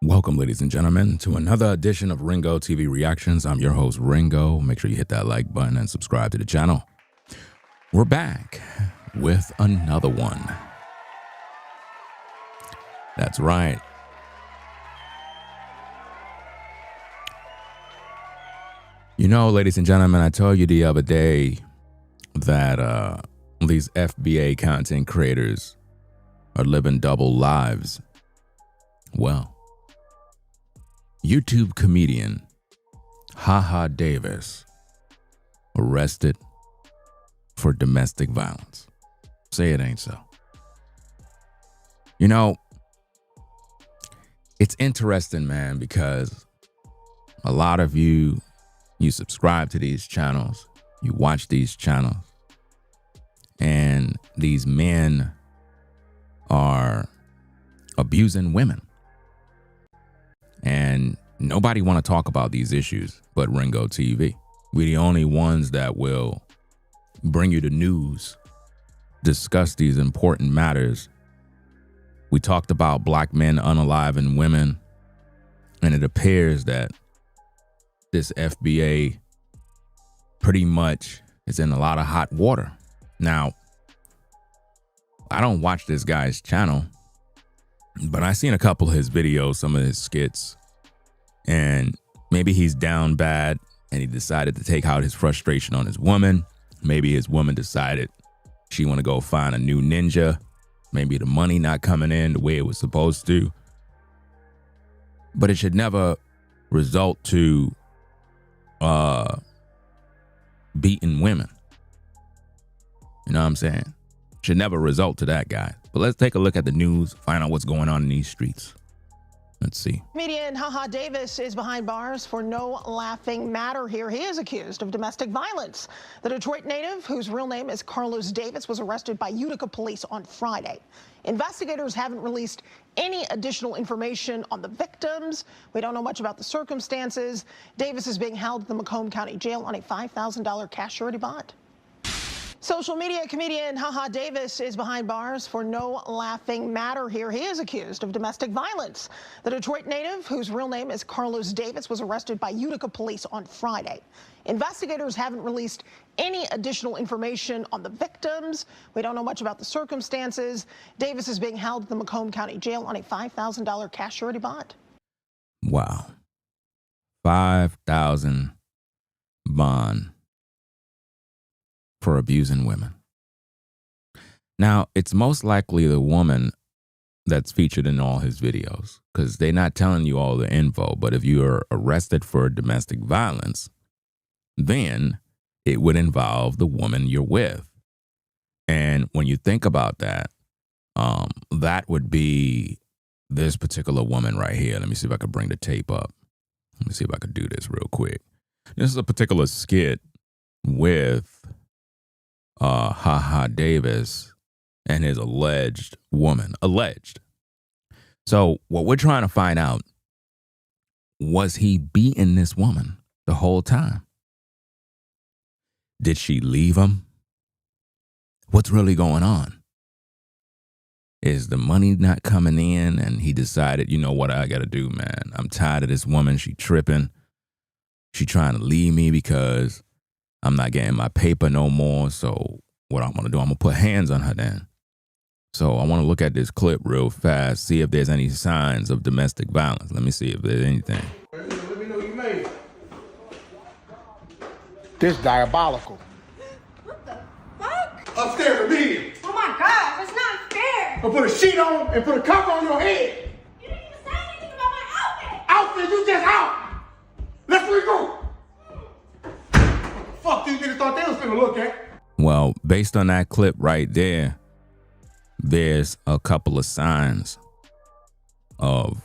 Welcome, ladies and gentlemen, to another edition of Ringo TV Reactions. I'm your host, Ringo. Make sure you hit that like button and subscribe to the channel. We're back with another one. That's right. You know, ladies and gentlemen, I told you the other day that these FBA content creators are living double lives. Well, YouTube comedian Haha Davis arrested for domestic violence. Say it ain't so. You know, it's interesting, man, because a lot of you subscribe to these channels, you watch these channels, and these men are abusing women. And nobody want to talk about these issues but Ringo TV. We're the only ones that will bring you the news, discuss these important matters. We talked about black men unaliving women, and it appears that this FBA pretty much is in a lot of hot water. Now, I don't watch this guy's channel, but I seen a couple of his videos, some of his skits, and maybe he's down bad and he decided to take out his frustration on his woman. Maybe his woman decided she want to go find a new ninja. Maybe the money not coming in the way it was supposed to. But it should never result to beating women. You know what I'm saying? Should never result to that, guy. But let's take a look at the news, find out what's going on in these streets. Let's see. Comedian Haha Davis is behind bars for no laughing matter here. He is accused of domestic violence. The Detroit native, whose real name is Carlos Davis, was arrested by Utica police on Friday. Investigators haven't released any additional information on the victims. We don't know much about the circumstances. Davis is being held at the Macomb County Jail on a $5,000 cash surety bond. Social media comedian Haha Davis is behind bars for no laughing matter here. He is accused of domestic violence. The Detroit native, whose real name is Carlos Davis, was arrested by Utica police on Friday. Investigators haven't released any additional information on the victims. We don't know much about the circumstances. Davis is being held at the Macomb County Jail on a $5,000 cash surety bond. Wow. $5,000 bond for abusing women. Now, it's most likely the woman that's featured in all his videos, because they're not telling you all the info. But if you are arrested for domestic violence, then it would involve the woman you're with. And when you think about that, that would be this particular woman right here. Let me see if I could bring the tape up. Let me see if I could do this real quick. This is a particular skit with Haha Davis and his alleged woman. Alleged. So what we're trying to find out, was he beating this woman the whole time? Did she leave him? What's really going on? Is the money not coming in and he decided, you know what I got to do, man? I'm tired of this woman. She tripping. She trying to leave me because I'm not getting my paper no more. So what I'm going to do, I'm going to put hands on her then. So I want to look at this clip real fast, see if there's any signs of domestic violence. Let me see if there's anything. Let me know you made it. This diabolical. What the fuck? Upstairs with me. Oh my gosh, that's not fair. I'll put a sheet on and put a cover on your head. You didn't even say anything about my outfit. Outfit, you just out. Let's regroup. What the fuck these niggas thought they was gonna look at? Well, based on that clip right there, there's a couple of signs of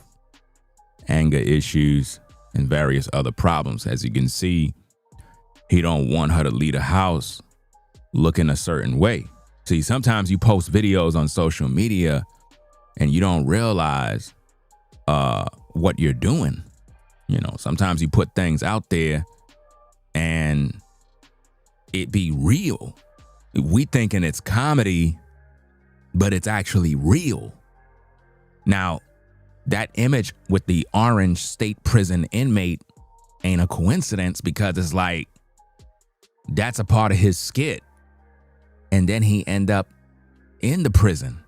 anger issues and various other problems. As you can see, he don't want her to leave the house looking a certain way. See, sometimes you post videos on social media and you don't realize what you're doing. You know, sometimes you put things out there and it be real. We thinking it's comedy, but it's actually real. Now, that image with the orange state prison inmate ain't a coincidence, because it's like that's a part of his skit. And then he end up in the prison.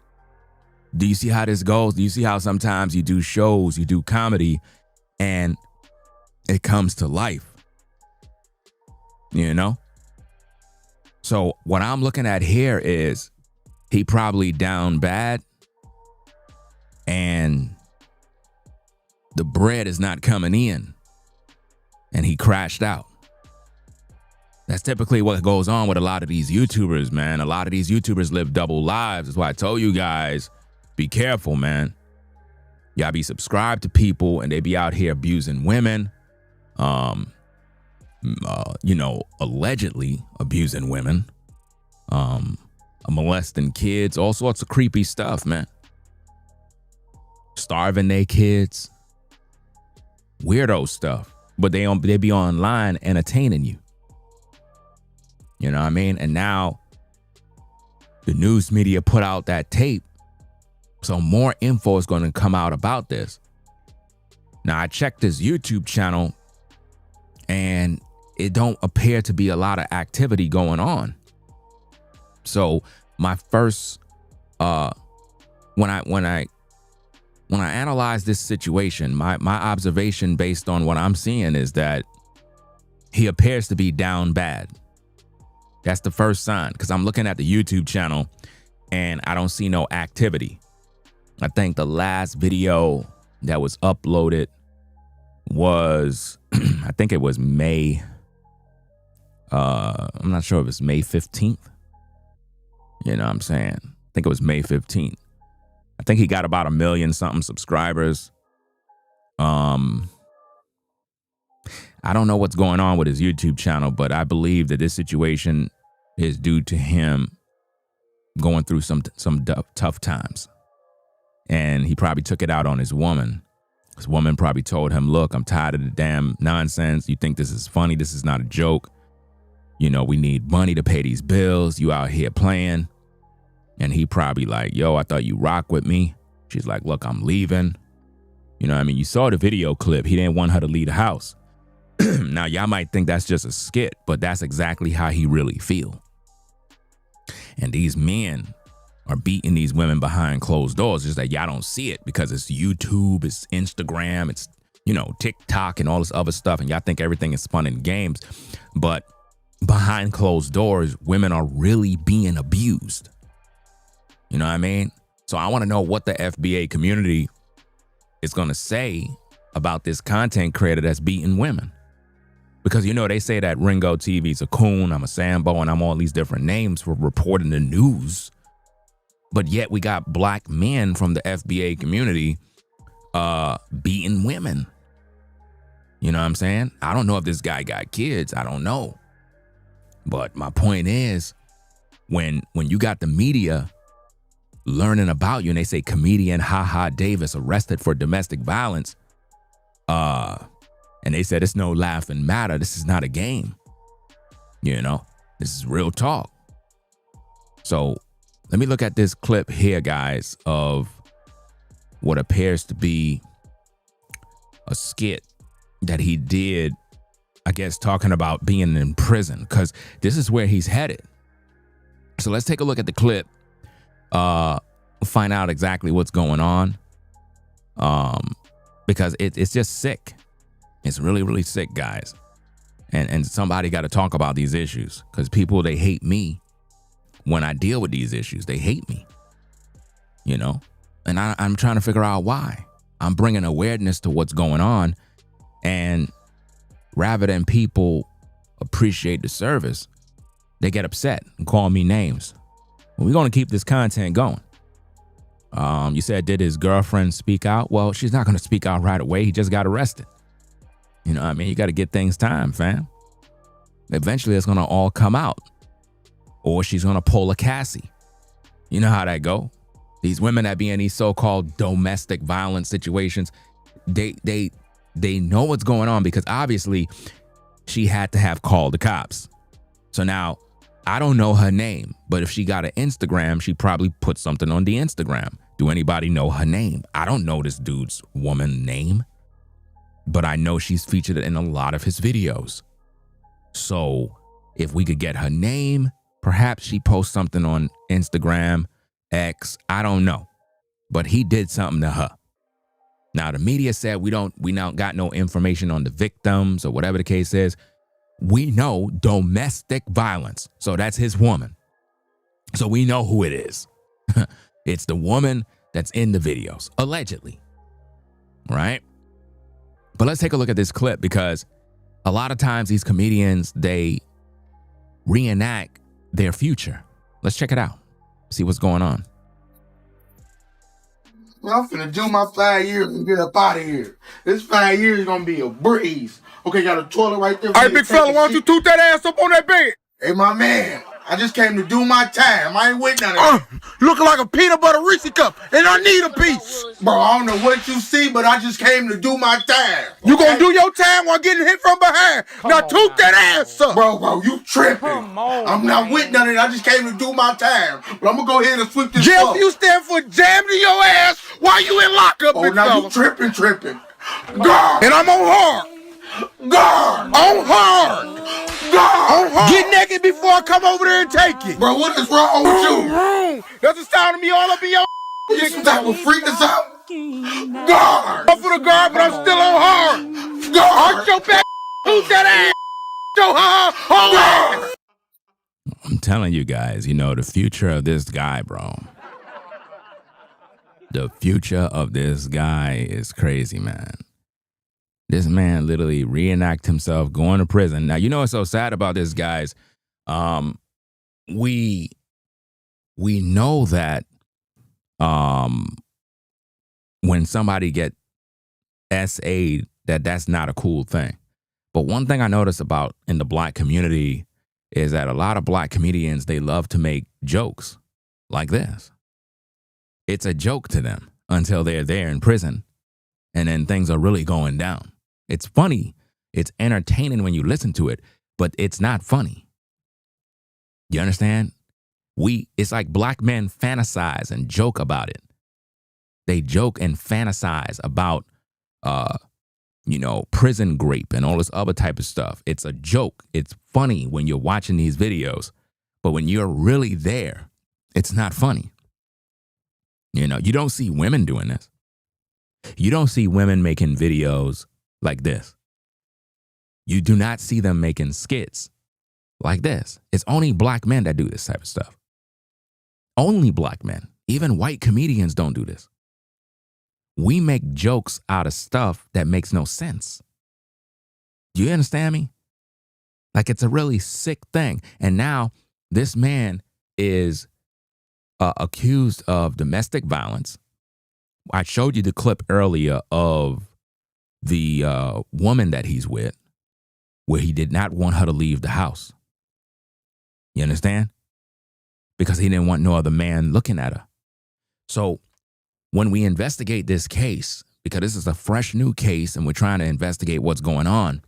Do you see how this goes? Do you see how sometimes you do shows, you do comedy, and it comes to life? You know? So what I'm looking at here is he probably down bad and the bread is not coming in and he crashed out. That's typically what goes on with a lot of these YouTubers, man. A lot of these YouTubers live double lives. That's why I told you guys, be careful, man. Y'all be subscribed to people and they be out here abusing women. Allegedly abusing women. Molesting kids, all sorts of creepy stuff, man. Starving their kids. Weirdo stuff. But they be online entertaining you. You know what I mean? And now the news media put out that tape. So more info is going to come out about this. Now I checked his YouTube channel and it don't appear to be a lot of activity going on. So my first when I analyze this situation, my observation based on what I'm seeing is that he appears to be down bad. That's the first sign, because I'm looking at the YouTube channel and I don't see no activity. I think the last video that was uploaded was, I think it was May. I'm not sure if it's May 15th. You know what I'm saying? I think it was May 15th. I think he got about 1 million something subscribers. I don't know what's going on with his YouTube channel, but I believe that this situation is due to him going through some tough times. And he probably took it out on his woman. His woman probably told him, look, I'm tired of the damn nonsense. You think this is funny? This is not a joke. You know, we need money to pay these bills. You out here playing. And he probably like, yo, I thought you rock with me. She's like, look, I'm leaving. You know what I mean? You saw the video clip. He didn't want her to leave the house. Now, y'all might think that's just a skit, but that's exactly how he really feel. And these men are beating these women behind closed doors. Just that y'all don't see it because it's YouTube, it's Instagram, it's, you know, TikTok and all this other stuff. And y'all think everything is fun and games. But behind closed doors, women are really being abused. You know what I mean? So I want to know what the FBA community is going to say about this content creator that's beating women. Because, you know, they say that Ringo TV's a coon, I'm a Sambo, and I'm all these different names for reporting the news. But yet we got black men from the FBA community beating women. You know what I'm saying? I don't know if this guy got kids. I don't know. But my point is, when you got the media learning about you and they say comedian HaHa Davis arrested for domestic violence, and they said it's no laughing matter. This is not a game. You know, this is real talk. So let me look at this clip here, guys, of what appears to be a skit that he did, I guess, talking about being in prison, because this is where he's headed. So let's take a look at the clip, find out exactly what's going on, because it's just sick. It's really, really sick, guys. And somebody got to talk about these issues, because people, they hate me when I deal with these issues. They hate me, you know, and I'm trying to figure out why. I'm bringing awareness to what's going on, and rather than people appreciate the service, they get upset and call me names. Well, we're going to keep this content going. You said, did his girlfriend speak out? Well, she's not going to speak out right away. He just got arrested. You know what I mean? You got to get things time, fam. Eventually, it's going to all come out. Or she's going to pull a Cassie. You know how that go? These women that be in these so-called domestic violence situations, they know what's going on, because obviously she had to have called the cops. So now, I don't know her name, but if she got an Instagram, she probably put something on the Instagram. Do anybody know her name? I don't know this dude's woman name, but I know she's featured in a lot of his videos. So if we could get her name, perhaps she posts something on Instagram, X, I don't know. But he did something to her. Now the media said we now got no information on the victims or whatever the case is. We know domestic violence. So that's his woman. So we know who it is. It's the woman that's in the videos, allegedly. Right? But let's take a look at this clip, because a lot of times these comedians, they reenact their future. Let's check it out. See what's going on. Well, I'm finna do my 5 years and get up out of here. This 5 years is gonna be a breeze. Okay, got a toilet right there. All right, big fella, why don't you toot that ass up on that bed? Hey, my man, I just came to do my time. I ain't with none of it. Looking like a peanut butter Reese cup, and I need a piece. Bro, I don't know what you see, but I just came to do my time. You gonna do your time while getting hit from behind. Now toot that ass up. Bro, you tripping. I'm not with none of it. I just came to do my time. But I'm gonna go ahead and sweep this Jeff, up. you stand for jamming your ass while you in lockup, Oh, big now fella. you tripping. Guard! And I'm on hard. Guard! On hard. Guard! On hard. Get naked before I come over there and take it. Bro, what is wrong with you? That's the sound of me all up in your You some type of freak or something? Guard! up for the guard, but I'm still on hard. Guard! Arch your back, toot that ass. Yo, whole ass. I'm telling you guys, you know, the future of this guy, bro. The future of this guy is crazy, man. This man literally reenact himself going to prison. Now, you know what's so sad about this, guys? We know that when somebody get SA'd, that's not a cool thing. But one thing I notice about in the black community is that a lot of black comedians, they love to make jokes like this. It's a joke to them until they're there in prison, and then things are really going down. It's funny. It's entertaining when you listen to it, but it's not funny. You understand? It's like black men fantasize and joke about it. They joke and fantasize about, prison grape and all this other type of stuff. It's a joke. It's funny when you're watching these videos, but when you're really there, it's not funny. You know, you don't see women doing this. You don't see women making videos like this. You do not see them making skits like this. It's only black men that do this type of stuff. Only black men. Even white comedians don't do this. We make jokes out of stuff that makes no sense. Do you understand me? Like, it's a really sick thing. And now this man is accused of domestic violence. I showed you the clip earlier of the woman that he's with, where he did not want her to leave the house. You understand? Because he didn't want no other man looking at her. So when we investigate this case, because this is a fresh new case and we're trying to investigate what's going on,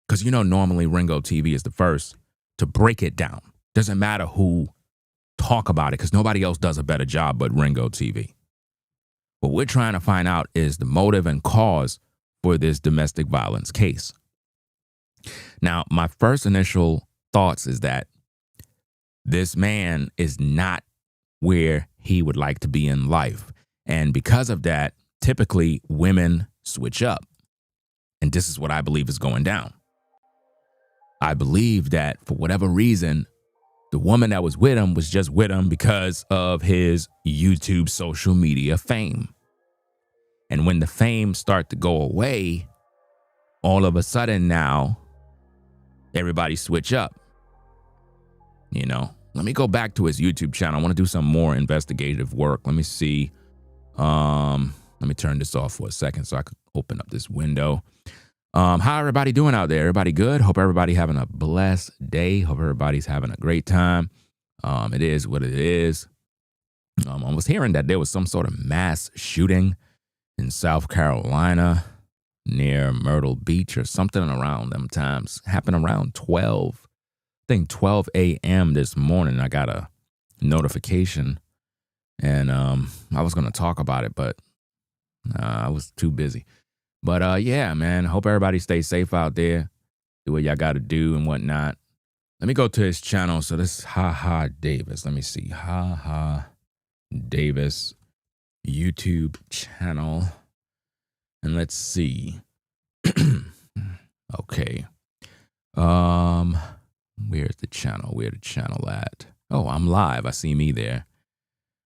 because normally Ringo TV is the first to break it down. Doesn't matter who talk about it, because nobody else does a better job but Ringo TV. What we're trying to find out is the motive and cause for this domestic violence case. Now, my first initial thoughts is that this man is not where he would like to be in life. And because of that, typically women switch up. And this is what I believe is going down. I believe that for whatever reason, the woman that was with him was just with him because of his YouTube social media fame. And when the fame start to go away, all of a sudden now, everybody switch up. Let me go back to his YouTube channel. I want to do some more investigative work. Let me see. Let me turn this off for a second so I can open up this window. How everybody doing out there? Everybody good? Hope everybody having a blessed day. Hope everybody's having a great time. It is what it is. I was hearing that there was some sort of mass shooting in South Carolina near Myrtle Beach or something around them times. Happened around 12 a.m. this morning. I got a notification And I was gonna talk about it, but I was too busy. But yeah, man. Hope everybody stays safe out there. Do what y'all got to do and whatnot. Let me go to his channel. So this is Ha Ha Davis. Let me see. Ha Ha Davis YouTube channel. And let's see. Okay. Where's the channel? Where the channel at? Oh, I'm live. I see me there.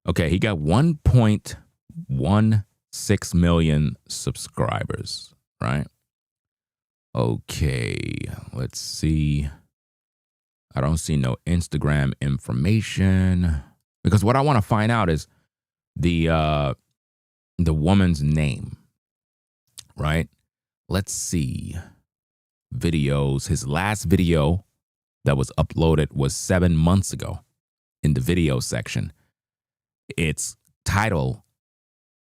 Okay, he got 1.16 million subscribers, right? Okay, let's see. I don't see no Instagram information because what I want to find out is the woman's name, right? Let's see. Videos. His last video that was uploaded was 7 months ago in the video section. It's titled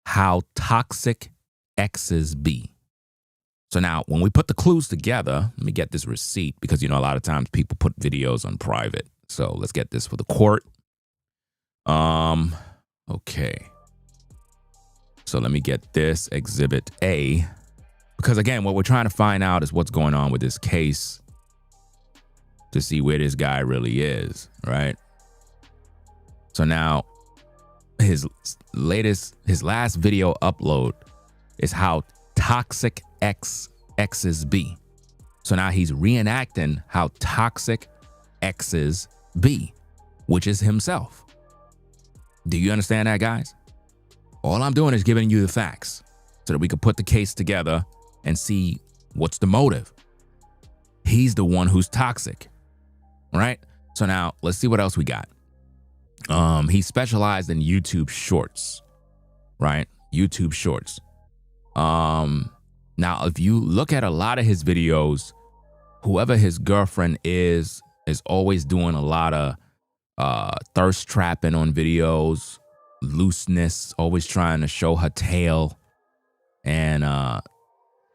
How Toxic Exes Be. So now when we put the clues together, let me get this receipt because, you know, a lot of times people put videos on private. So let's get this for the court. Okay. So let me get this Exhibit A. Because again, what we're trying to find out is what's going on with this case to see where this guy really is, right? So now his last video upload is how toxic exes be. So now he's reenacting how toxic exes be, which is himself. Do you understand that, guys? All I'm doing is giving you the facts so that we can put the case together and see what's the motive. He's the one who's toxic, right? So now let's see what else we got. He specialized in YouTube shorts, right? YouTube shorts. Now, if you look at a lot of his videos, whoever his girlfriend is always doing a lot of thirst trapping on videos, looseness, always trying to show her tail. And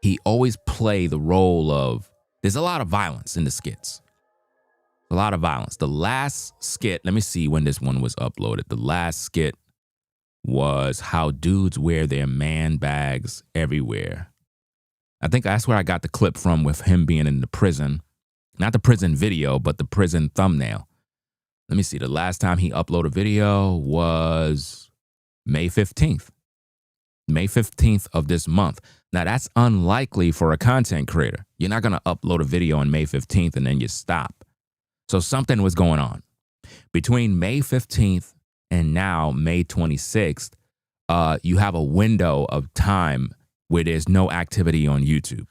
he always play the role of, there's a lot of violence in the skits. A lot of violence. The last skit, let me see when this one was uploaded. The last skit was how dudes wear their man bags everywhere. I think that's where I got the clip from with him being in the prison. Not the prison video, but the prison thumbnail. Let me see. The last time he uploaded a video was May 15th. May 15th of this month. Now, that's unlikely for a content creator. You're not going to upload a video on May 15th and then you stop. So something was going on. Between May 15th and now, May 26th, you have a window of time where there's no activity on YouTube.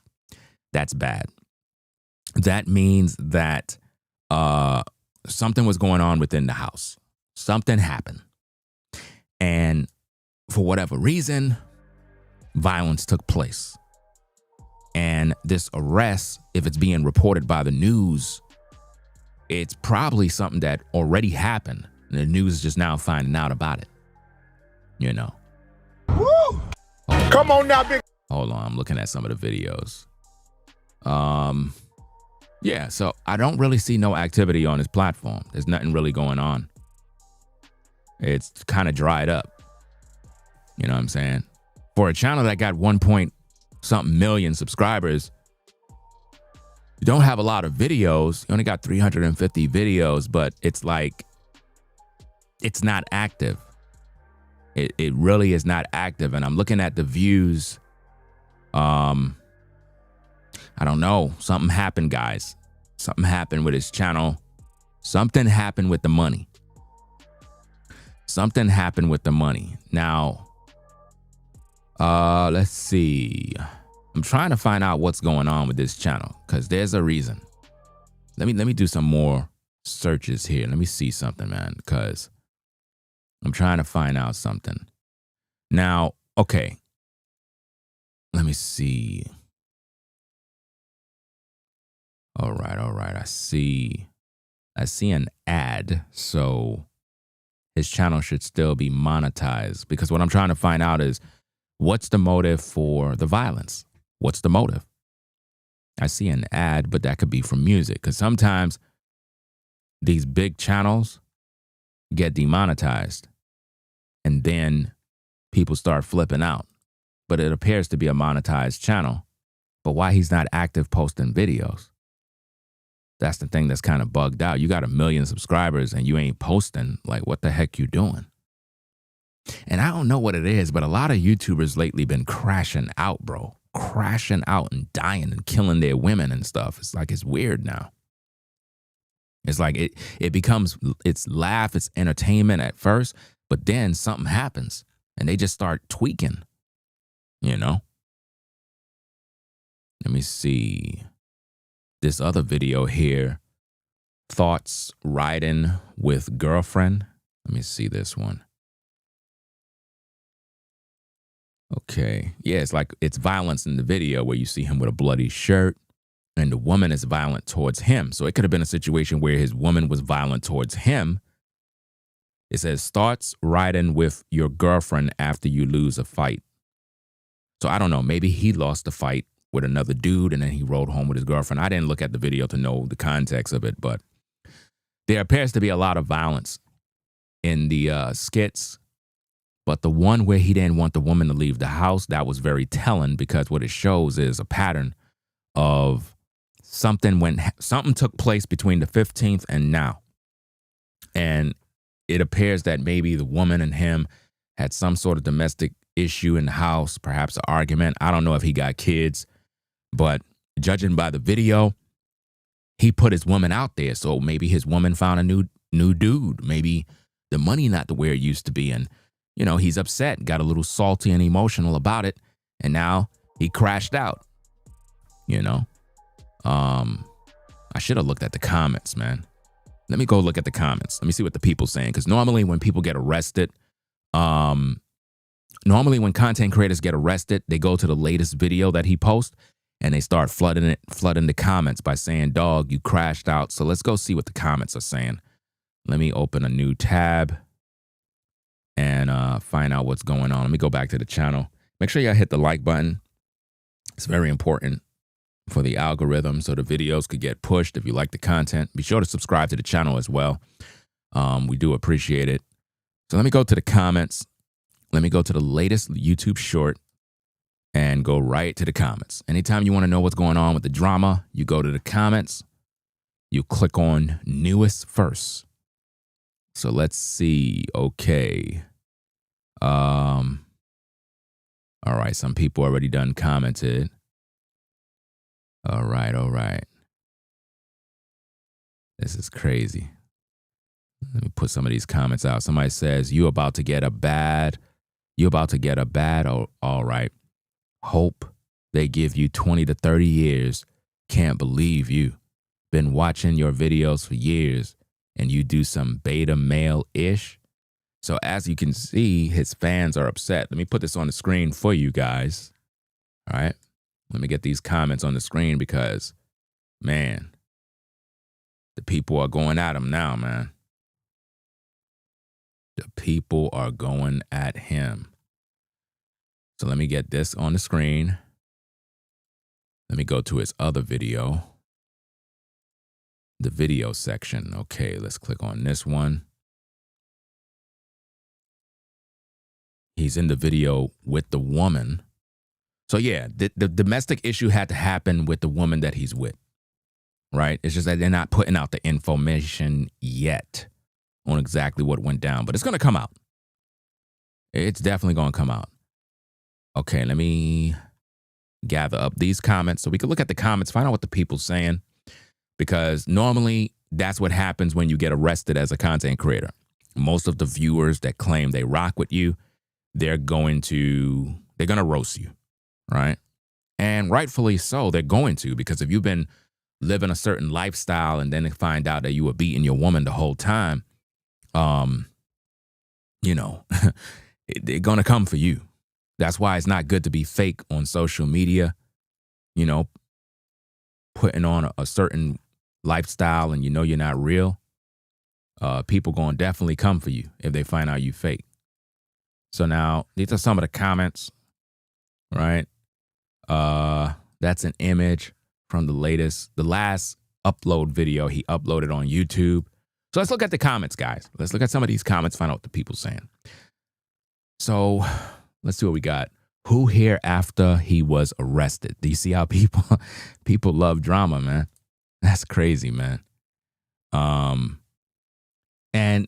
That's bad. That means that something was going on within the house. Something happened. And for whatever reason, violence took place. And this arrest, if it's being reported by the news, it's probably something that already happened. And the news is just now finding out about it. You know. Woo! Come on now, big. Hold on, I'm looking at some of the videos. Yeah, so I don't really see no activity on his platform. There's nothing really going on. It's kind of dried up. You know what I'm saying? For a channel that got 1.something million subscribers, you don't have a lot of videos. You only got 350 videos, but it's like, it's not active. It really is not active. And I'm looking at the views. I don't know. Something happened, guys. Something happened with his channel. Something happened with the money. Something happened with the money. Now, let's see. I'm trying to find out what's going on with this channel because there's a reason. Let me do some more searches here. Let me see something, man, because I'm trying to find out something. Now, okay. Let me see. All right. I see an ad. So his channel should still be monetized because what I'm trying to find out is what's the motive for the violence? What's the motive? I see an ad, but that could be from music because sometimes these big channels get demonetized and then people start flipping out. But it appears to be a monetized channel. But why he's not active posting videos? That's the thing that's kind of bugged out. You got 1 million subscribers and you ain't posting. Like, what the heck you doing? And I don't know what it is, but a lot of YouTubers lately been crashing out, bro. Crashing out and dying and killing their women and stuff. It's like, it's weird now. It's like it becomes, it's laugh, it's entertainment at first, but then something happens and they just start tweaking, you know? Let me see this other video here. Thoughts riding with girlfriend. Let me see this one. Okay. Yeah, it's like it's violence in the video where you see him with a bloody shirt and the woman is violent towards him. So it could have been a situation where his woman was violent towards him. It says, thoughts riding with your girlfriend after you lose a fight. So I don't know. Maybe he lost the fight with another dude and then he rode home with his girlfriend. I didn't look at the video to know the context of it, but there appears to be a lot of violence in the skits. But the one where he didn't want the woman to leave the house, that was very telling because what it shows is a pattern of something took place between the 15th and now. And it appears that maybe the woman and him had some sort of domestic issue in the house, perhaps an argument. I don't know if he got kids, but judging by the video, he put his woman out there. So maybe his woman found a new dude. Maybe the money not the way it used to be. And, you know, he's upset, got a little salty and emotional about it. And now he crashed out, you know. I should have looked at the comments, man. Let me go look at the comments. Let me see what the people saying. Because normally when people get arrested, normally when content creators get arrested, they go to the latest video that he posts and they start flooding the comments by saying, dog, you crashed out. So let's go see what the comments are saying. Let me open a new tab and find out what's going on. Let me go back to the channel. Make sure y'all hit the like button. It's very important for the algorithm so the videos could get pushed. If you like the content, be sure to subscribe to the channel as well. We do appreciate it. So let me go to the comments. Let me go to the latest YouTube short and go right to the comments. Anytime you want to know what's going on with the drama, you go to the comments. You click on newest first. So let's see. Okay. All right. Some people already done commented. All right. This is crazy. Let me put some of these comments out. Somebody says, you about to get a bad. Oh, all right. Hope they give you 20 to 30 years. Can't believe you. Been watching your videos for years and you do some beta male-ish. So as you can see, his fans are upset. Let me put this on the screen for you guys. All right. Let me get these comments on the screen because, man, the people are going at him now, man. The people are going at him. So let me get this on the screen. Let me go to his other video. The video section. Okay, let's click on this one. He's in the video with the woman. So yeah, the domestic issue had to happen with the woman that he's with, right? It's just that they're not putting out the information yet on exactly what went down, but it's going to come out. It's definitely going to come out. Okay, let me gather up these comments so we can look at the comments, find out what the people's saying, because normally that's what happens when you get arrested as a content creator. Most of the viewers that claim they rock with you, they're going to roast you. Right. And rightfully so, they're going to, because if you've been living a certain lifestyle and then they find out that you were beating your woman the whole time, you know, they're going to come for you. That's why it's not good to be fake on social media, you know, putting on a certain lifestyle and you know you're not real. People going to definitely come for you if they find out you fake. So now these are some of the comments, right? That's an image from the last upload video he uploaded on YouTube. So let's look at the comments, guys. Let's look at some of these comments, find out what the people's saying. So let's see what we got. Who here after he was arrested? Do you see how people love drama, man? That's crazy, man. And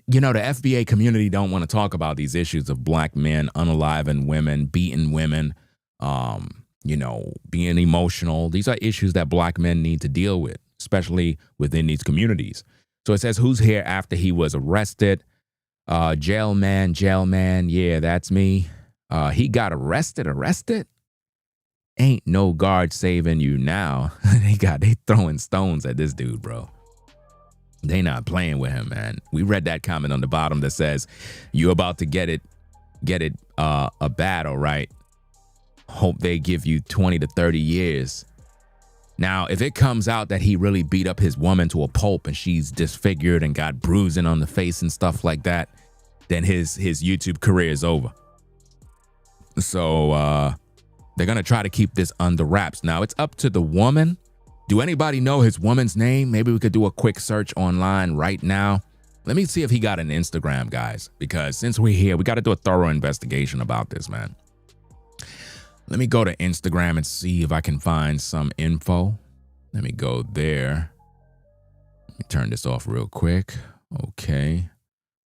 you know, the FBA community don't want to talk about these issues of black men unaliving women, beating women, you know, being emotional. These are issues that black men need to deal with, especially within these communities. So it says, who's here after he was arrested? Jail man. Yeah, that's me. He got arrested. Ain't no guard saving you now. they throwing stones at this dude, bro. They not playing with him, man. We read that comment on the bottom that says, you about to get it a battle, right? Hope they give you 20 to 30 years. Now, if it comes out that he really beat up his woman to a pulp and she's disfigured and got bruising on the face and stuff like that, then his YouTube career is over. So they're going to try to keep this under wraps. Now, it's up to the woman. Do anybody know his woman's name? Maybe we could do a quick search online right now. Let me see if he got an Instagram, guys, because since we're here, we got to do a thorough investigation about this, man. Let me go to Instagram and see if I can find some info. Let me go there. Let me turn this off real quick. Okay.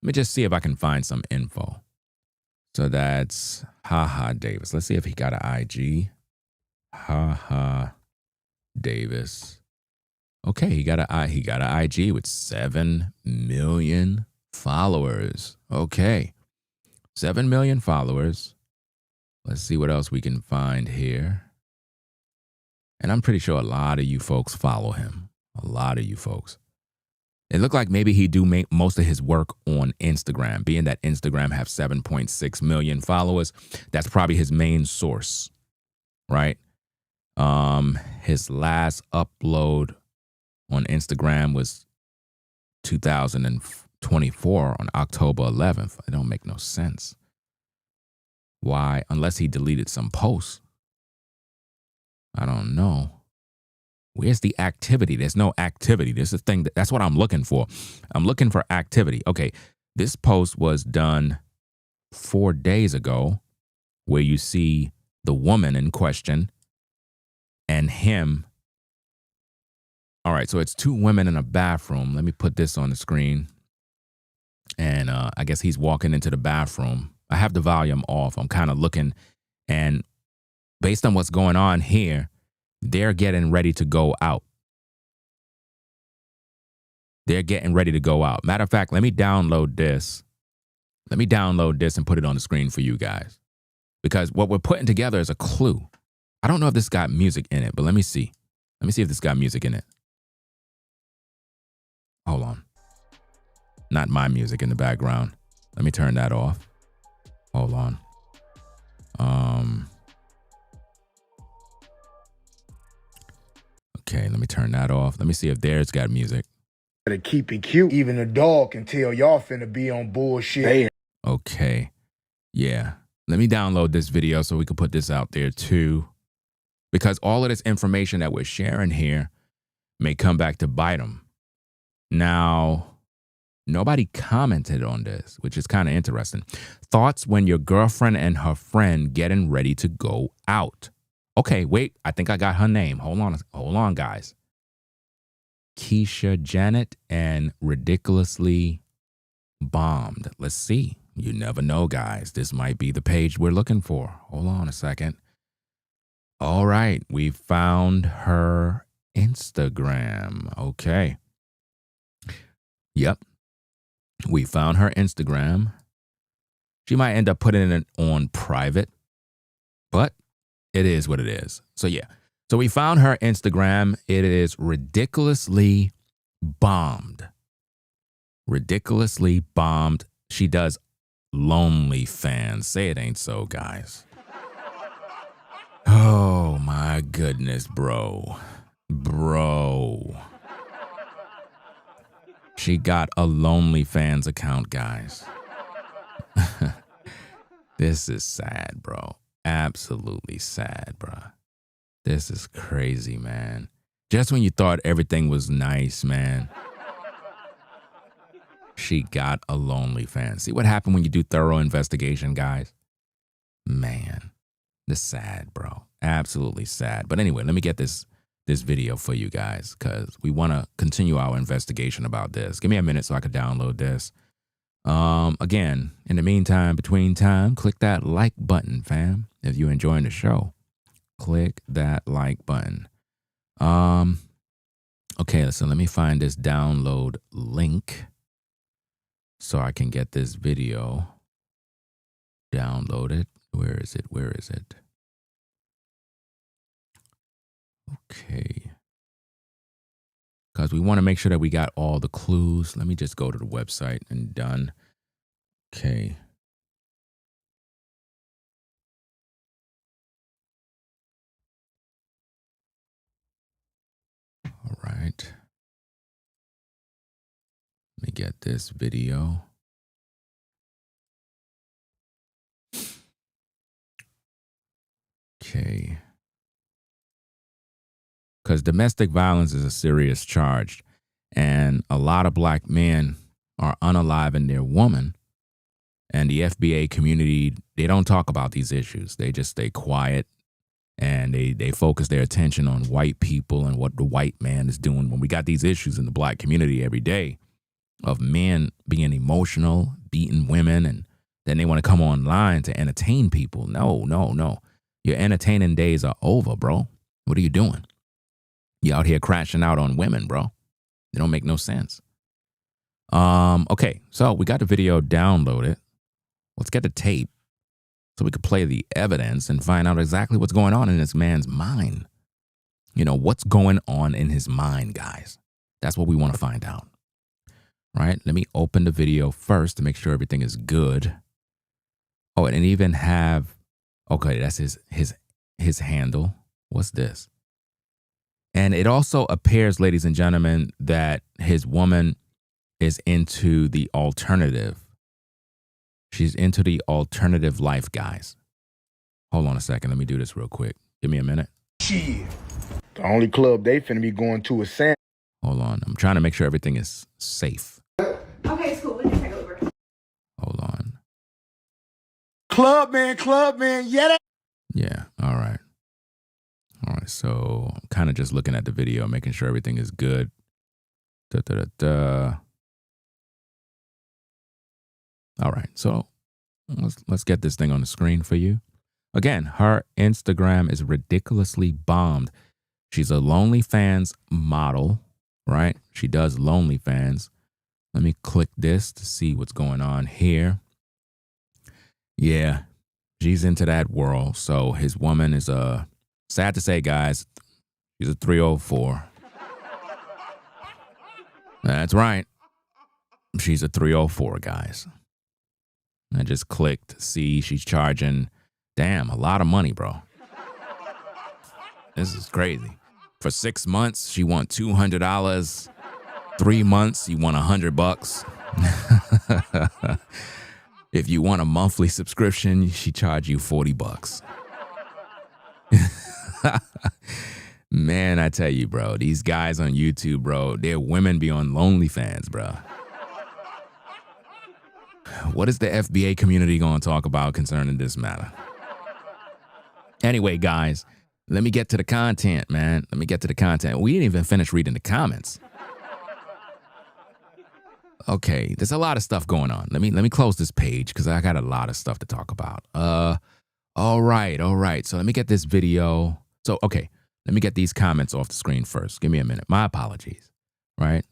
Let me just see if I can find some info. So that's Haha Davis. Let's see if he got an IG. Haha Davis. Okay, he got an IG with 7 million followers. Okay. 7 million followers. Let's see what else we can find here. And I'm pretty sure a lot of you folks follow him. A lot of you folks. It looked like maybe he do make most of his work on Instagram, being that Instagram have 7.6 million followers. That's probably his main source, right? His last upload on Instagram was 2024 on October 11th. It don't make no sense. Why? Unless he deleted some posts. I don't know. Where's the activity? There's no activity. This is the thing that's what I'm looking for. I'm looking for activity. Okay, this post was done 4 days ago, where you see the woman in question and him. All right, so it's 2 women in a bathroom. Let me put this on the screen. And I guess he's walking into the bathroom. I have the volume off. I'm kind of looking, and based on what's going on here, they're getting ready to go out. They're getting ready to go out. Matter of fact, let me download this. Let me download this and put it on the screen for you guys. Because what we're putting together is a clue. I don't know if this got music in it, but let me see. Let me see if this got music in it. Hold on. Not my music in the background. Let me turn that off. Hold on. Okay, let me turn that off. Let me see if theirs got music. To keep it cute. Even a dog can tell y'all finna be on bullshit. Okay. Yeah. Let me download this video so we can put this out there too. Because all of this information that we're sharing here may come back to bite them. Now, nobody commented on this, which is kind of interesting. Thoughts when your girlfriend and her friend getting ready to go out. Okay, wait, I think I got her name. Hold on, guys. Keisha Janet and Ridiculously Bombed. Let's see. You never know, guys. This might be the page we're looking for. Hold on a second. All right, we found her Instagram. Okay. Yep. We found her Instagram. She might end up putting it on private, but it is what it is. So yeah. So we found her Instagram. It is Ridiculously Bombed. Ridiculously Bombed. She does Lonely Fans. Say it ain't so, guys. Oh my goodness, bro. Bro. She got a Lonely Fans account, guys. This is sad, bro. Absolutely sad, bro. This is crazy, man. Just when you thought everything was nice, man. She got a Lonely Fan. See what happened when you do thorough investigation, guys? Man, this is sad, bro. Absolutely sad. But anyway, let me get this video for you guys because we want to continue our investigation about this. Give me a minute so I can download this. Again, in the meantime, between time, click that like button, fam. If you're enjoying the show, click that like button. Okay, so let me find this download link so I can get this video downloaded. Where is it? Where is it? Okay. Because we want to make sure that we got all the clues. Let me just go to the website and done. Okay. All right. Let me get this video. Okay. Because domestic violence is a serious charge, and a lot of black men are unaliving their woman, and the FBA community, they don't talk about these issues. They just stay quiet, and they focus their attention on white people and what the white man is doing when we got these issues in the black community every day of men being emotional, beating women, and then they want to come online to entertain people. No, no, no. Your entertaining days are over, bro. What are you doing? You out here crashing out on women, bro. They don't make no sense. Okay, so we got the video downloaded. Let's get the tape so we could play the evidence and find out exactly what's going on in this man's mind. You know, what's going on in his mind, guys? That's what we want to find out. Right? Let me open the video first to make sure everything is good. Oh, and even have, okay, that's his handle. What's this? And it also appears, ladies and gentlemen, that his woman is into the alternative. She's into the alternative life, guys. Hold on a second. Let me do this real quick. Give me a minute. Shit. The only club they finna be going to is Sam. Hold on. I'm trying to make sure everything is safe. Okay, it's cool. We can take over. Hold on. Club man, yeah. Yeah. All right. All right. So I'm kind of just looking at the video, making sure everything is good. Da, da, da, da. All right. So let's get this thing on the screen for you. Again, her Instagram is ridiculously bombed. She's a OnlyFans model, right? She does OnlyFans. Let me click this to see what's going on here. Yeah, she's into that world. So his woman is sad to say, guys, she's a 304. That's right. She's a 304, guys. I just clicked, see she's charging, damn, a lot of money, bro. This is crazy. For 6 months, she want $200. 3 months, you want $100. If you want a monthly subscription, she charge you $40. Man, I tell you, bro, these guys on YouTube, bro, their women be on OnlyFans, bro. What is the FBA community going to talk about concerning this matter? Anyway, guys, let me get to the content, man. Let me get to the content. We didn't even finish reading the comments. Okay, there's a lot of stuff going on. Let me close this page because I got a lot of stuff to talk about. All right. So let me get this video. So, okay, let me get these comments off the screen first. Give me a minute. My apologies, right?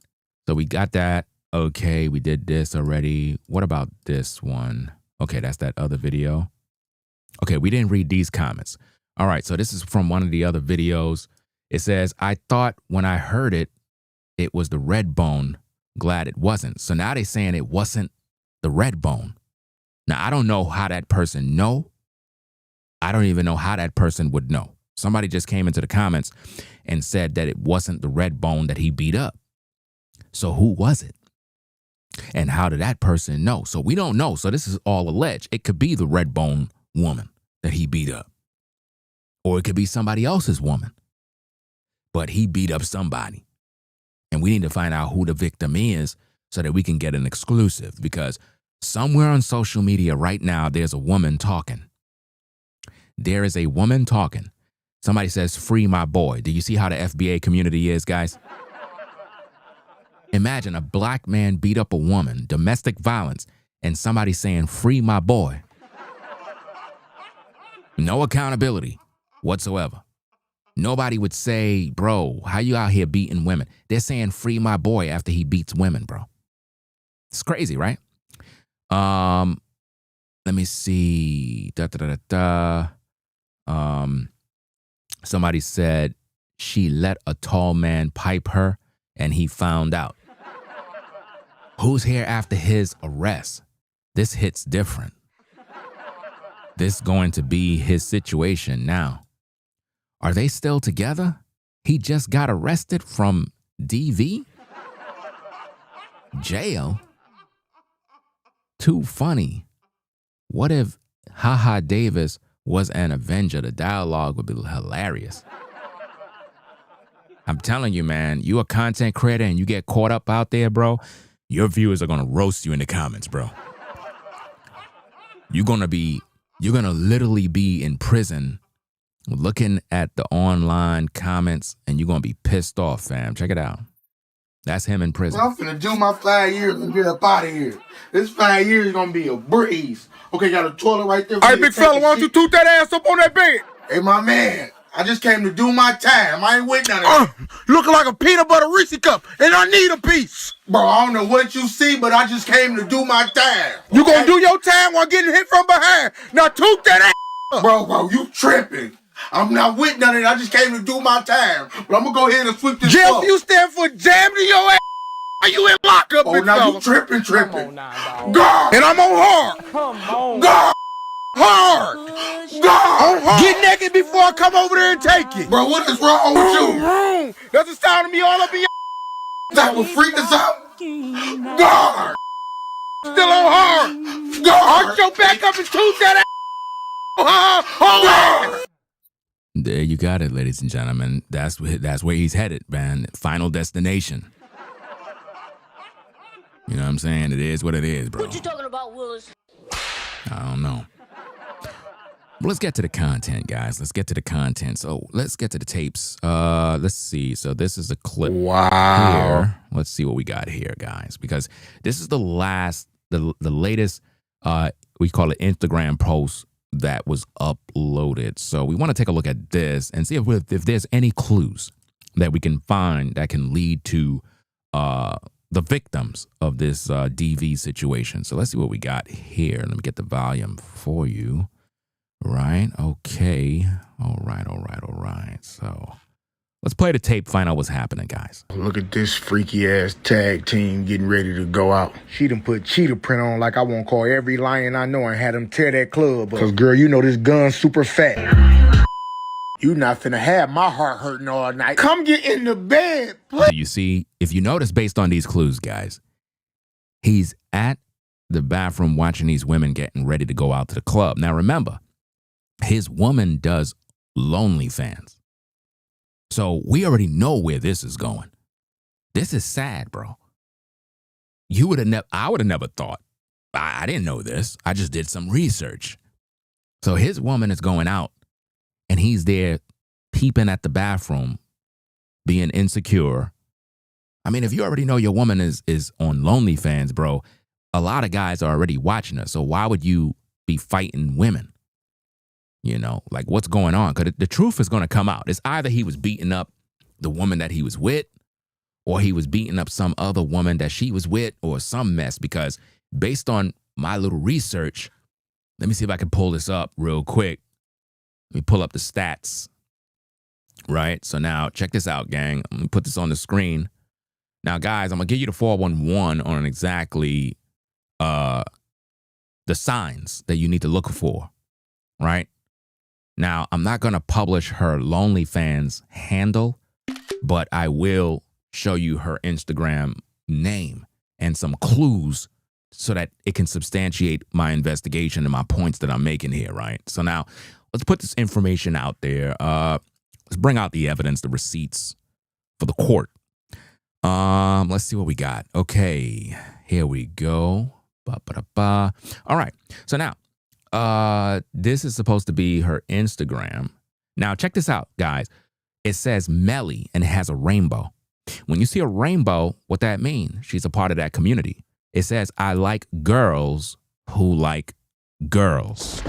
So we got that. Okay, we did this already. What about this one? Okay, that's that other video. Okay, we didn't read these comments. All right, so this is from one of the other videos. It says, I thought when I heard it, it was the red bone. Glad it wasn't. So now they're saying it wasn't the red bone. Now, I don't know how that person know. I don't even know how that person would know. Somebody just came into the comments and said that it wasn't the red bone that he beat up. So who was it? And how did that person know? So we don't know. So this is all alleged. It could be the red bone woman that he beat up. Or it could be somebody else's woman. But he beat up somebody. And we need to find out who the victim is so that we can get an exclusive. Because somewhere on social media right now, there's a woman talking. There is a woman talking. Somebody says, free my boy. Do you see how the FBA community is, guys? Imagine a black man beat up a woman, domestic violence, and somebody saying, free my boy. No accountability whatsoever. Nobody would say, bro, how you out here beating women? They're saying, free my boy after he beats women, bro. It's crazy, right? Let me see. Somebody said she let a tall man pipe her and he found out. Who's here after his arrest? This hits different. This going to be his situation now. Are they still together? He just got arrested from DV? Jail? Too funny. What if Haha Davis was an Avenger? The dialogue would be hilarious. I'm telling you, man, you a content creator and you get caught up out there, bro, your viewers are going to roast you in the comments, bro. You're going to literally be in prison looking at the online comments and you're going to be pissed off, fam. Check it out. That's him in prison. I'm finna do my 5 years and get up out of here. This 5 years is gonna be a breeze. Okay, got a toilet right there. Hey, big fella, why don't you toot that ass up on that bed? Hey, my man, I just came to do my time. I ain't with none of that. Looking like a peanut butter Reese cup, and I need a piece. Bro, I don't know what you see, but I just came to do my time. You gonna do your time while getting hit from behind. Now toot that ass up. Bro, you tripping. I'm not with none of that. I just came to do my time. But I'm gonna go ahead and sweep this Jeff, up. you stand for jamming your ass. Are you in lockup, big now fella? you tripping. Come on now, dog. God. And I'm on hard. Come on. God. Hard. God. Hard. Get naked before I come over there and take it. Bro, what is wrong with you? That's the sound of me all up in your That will freak us out. God. Still on hard. God. Arch your back up and toot that ass. Hard. There you got it, ladies and gentlemen. That's where he's headed, man. Final destination. You know what I'm saying? It is what it is, bro. What you talking about, Willis? I don't know. But let's get to the content, guys. Let's get to the content. So let's get to the tapes. Let's see. So this is a clip. Wow. Here. Let's see what we got here, guys. Because this is the latest, we call it Instagram post that was uploaded. So we want to take a look at this and see if there's any clues that we can find that can lead to the victims of this DV situation. So let's see what we got here. Let me get the volume for you. Right. Okay. All right. So let's play the tape, find out what's happening, guys. Look at this freaky ass tag team getting ready to go out. She done put cheetah print on like I won't call every lion I know and had them tear that club up. Cause girl, you know this gun's super fat. You not finna have my heart hurting all night. Come get in the bed, please. You see, if you notice based on these clues, guys, he's at the bathroom watching these women getting ready to go out to the club. Now remember, his woman does OnlyFans. So we already know where this is going. This is sad, bro. I would have never thought. I didn't know this. I just did some research. So his woman is going out and he's there peeping at the bathroom, being insecure. I mean, if you already know your woman is on OnlyFans, bro, a lot of guys are already watching her. So why would you be fighting women? You know, like what's going on? Because the truth is going to come out. It's either he was beating up the woman that he was with, or he was beating up some other woman that she was with, or some mess. Because based on my little research, let me see if I can pull this up real quick. Let me pull up the stats. Right. So now check this out, gang. I'm going to put this on the screen. Now, guys, I'm going to give you the 411 on exactly the signs that you need to look for. Right. Now, I'm not going to publish her OnlyFans handle, but I will show you her Instagram name and some clues so that it can substantiate my investigation and my points that I'm making here, right? So now, let's put this information out there. Let's bring out the evidence, the receipts for the court. Let's see what we got. Okay, here we go. All right. So now, This is supposed to be her Instagram. Now, check this out, guys. It says Melly, and it has a rainbow. When you see a rainbow, what that means? She's a part of that community. It says, I like girls who like girls.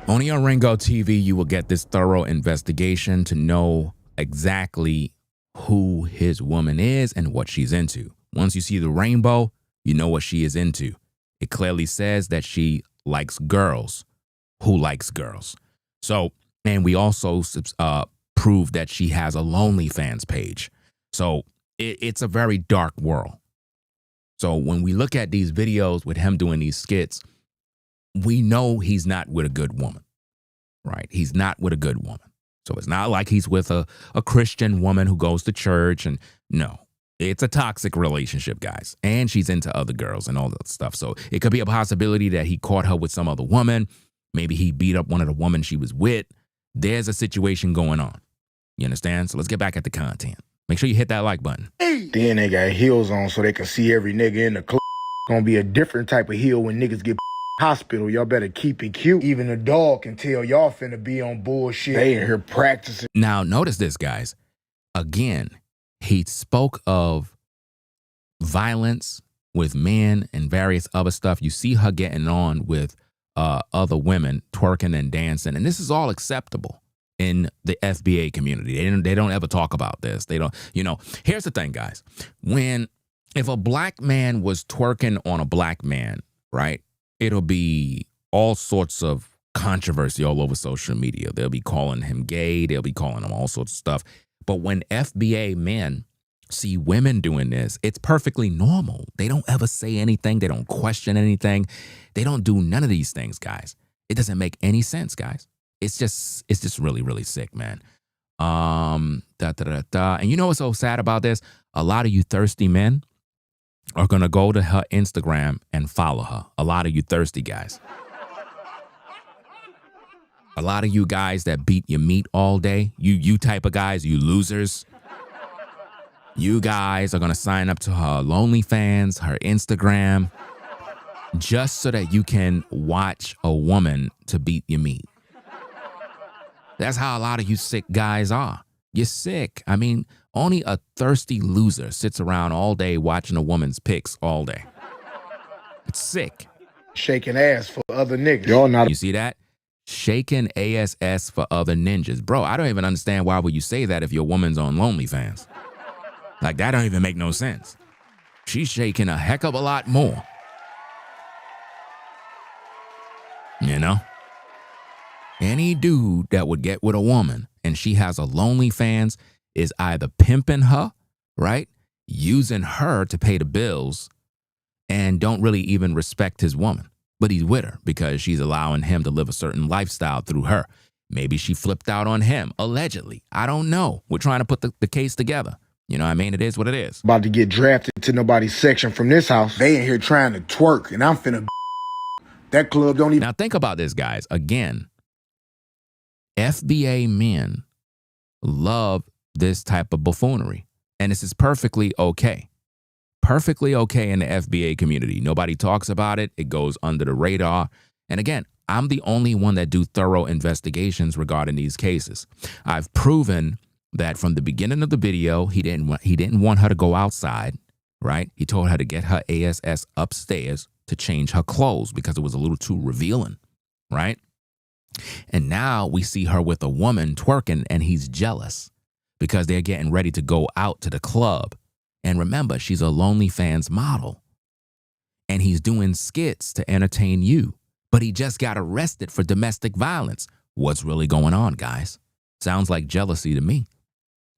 Only on Ringo TV, you will get this thorough investigation to know exactly who his woman is and what she's into. Once you see the rainbow, you know what she is into. It clearly says that she likes girls who likes girls. So, and we also prove that she has a OnlyFans page. So it's a very dark world. So when we look at these videos with him doing these skits, we know he's not with a good woman, right? He's not with a good woman. So it's not like he's with a Christian woman who goes to church. And no, it's a toxic relationship, guys. And she's into other girls and all that stuff. So it could be a possibility that he caught her with some other woman. Maybe he beat up one of the women she was with. There's a situation going on. You understand? So let's get back at the content. Make sure you hit that like button. Then they got heels on so they can see every nigga in the club. Gonna be a different type of heel when niggas get hospital. Y'all better keep it cute. Even a dog can tell y'all finna be on bullshit. They in here practicing. Now, notice this, guys. Again, he spoke of violence with men and various other stuff. You see her getting on with other women, twerking and dancing. And this is all acceptable in the FBA community. They don't ever talk about this. They don't, here's the thing, guys. If a black man was twerking on a black man, right, it'll be all sorts of controversy all over social media. They'll be calling him gay. They'll be calling him all sorts of stuff. But when FBA men see women doing this, it's perfectly normal. They don't ever say anything. They don't question anything. They don't do none of these things, guys. It doesn't make any sense, guys. It's just really, really sick, man. And you know what's so sad about this? A lot of you thirsty men are going to go to her Instagram and follow her. A lot of you thirsty guys. A lot of you guys that beat your meat all day, you type of guys, you losers. You guys are going to sign up to her OnlyFans, her Instagram, just so that you can watch a woman to beat your meat. That's how a lot of you sick guys are. You're sick. I mean, only a thirsty loser sits around all day watching a woman's pics all day. It's sick. Shaking ass for other niggas. Y'all not. You see that? Shaking ASS for other ninjas. Bro, I don't even understand why would you say that if your woman's on OnlyFans. Like, that don't even make no sense. She's shaking a heck of a lot more. You know? Any dude that would get with a woman and she has a OnlyFans is either pimping her, right? Using her to pay the bills and don't really even respect his woman. But he's with her because she's allowing him to live a certain lifestyle through her. Maybe she flipped out on him, allegedly. I don't know. We're trying to put the case together. You know what I mean? It is what it is. About to get drafted to nobody's section from this house. They in here trying to twerk, and I'm finna. That club don't even. Now think about this, guys. Again, FBA men love this type of buffoonery. And this is perfectly okay. Perfectly okay in the FBA community. Nobody talks about it. It goes under the radar. And again, I'm the only one that do thorough investigations regarding these cases. I've proven that from the beginning of the video, he didn't want her to go outside, right? He told her to get her ASS upstairs to change her clothes because it was a little too revealing, right? And now we see her with a woman twerking and he's jealous because they're getting ready to go out to the club. And remember, she's a OnlyFans model and he's doing skits to entertain you, but he just got arrested for domestic violence. What's really going on, guys? Sounds like jealousy to me.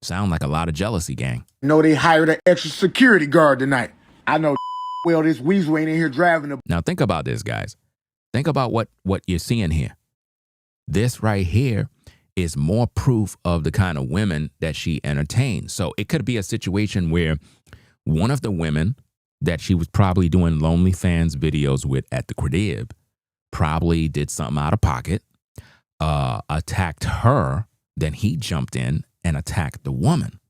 Sound like a lot of jealousy, gang. No, they hired an extra security guard tonight. I know well this weasel ain't in here driving a. Now think about this, guys. Think about what you're seeing here. This right here is more proof of the kind of women that she entertains. So it could be a situation where one of the women that she was probably doing OnlyFans videos with at the crib probably did something out of pocket, attacked her, then he jumped in and attacked the woman,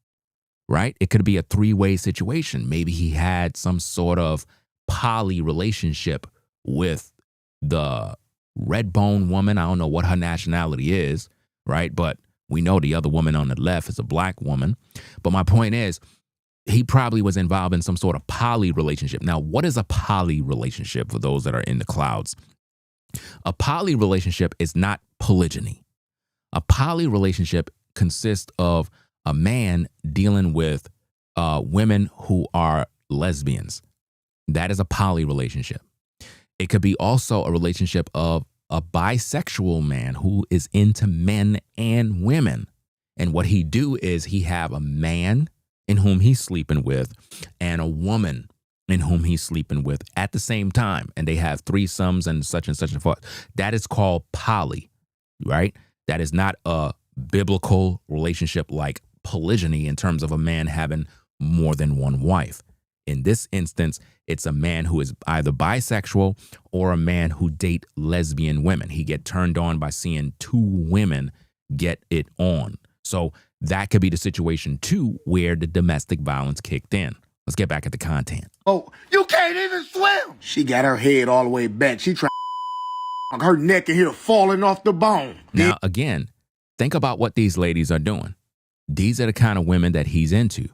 right? It could be a three-way situation. Maybe he had some sort of poly relationship with the red bone woman. I don't know what her nationality is, right? But we know the other woman on the left is a black woman. But my point is, he probably was involved in some sort of poly relationship. Now, what is a poly relationship for those that are in the clouds? A poly relationship is not polygyny. A poly relationship consists of a man dealing with women who are lesbians. That is a poly relationship. It could be also a relationship of a bisexual man who is into men and women. And what he do is he have a man in whom he's sleeping with and a woman in whom he's sleeping with at the same time. And they have threesomes and such and forth. That is called poly, right? That is not a biblical relationship like polygyny in terms of a man having more than one wife. In this instance, it's a man who is either bisexual or a man who date lesbian women. He get turned on by seeing two women get it on. So that could be the situation too, where the domestic violence kicked in. Let's get back at the content. Oh, you can't even swim. She got her head all the way back. She trying her neck in here falling off the bone. Now, again, think about what these ladies are doing. These are the kind of women that he's into,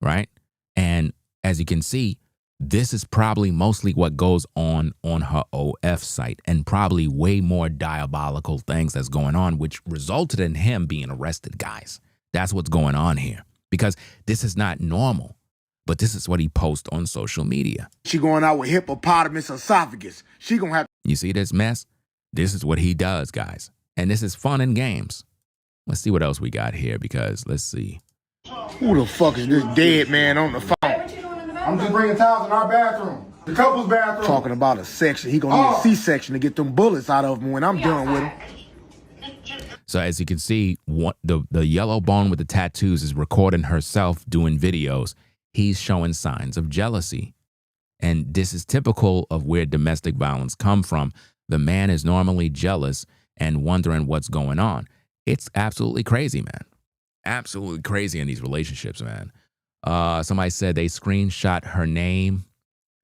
right? And as you can see, this is probably mostly what goes on her OF site, and probably way more diabolical things that's going on, which resulted in him being arrested, guys. That's what's going on here, because this is not normal, but this is what he posts on social media. She going out with hippopotamus esophagus. She gonna have. You see this mess? This is what he does, guys. And this is fun and games. Let's see what else we got here, because let's see. Who the fuck is this dead man on the phone? I'm just bringing towels in our bathroom. The couple's bathroom. Talking about a section. He gonna need a C-section to get them bullets out of him when I'm done with him. So as you can see, the yellow bone with the tattoos is recording herself doing videos. He's showing signs of jealousy. And this is typical of where domestic violence come from. The man is normally jealous and wondering what's going on. It's absolutely crazy, man. Absolutely crazy in these relationships, man. Somebody said they screenshot her name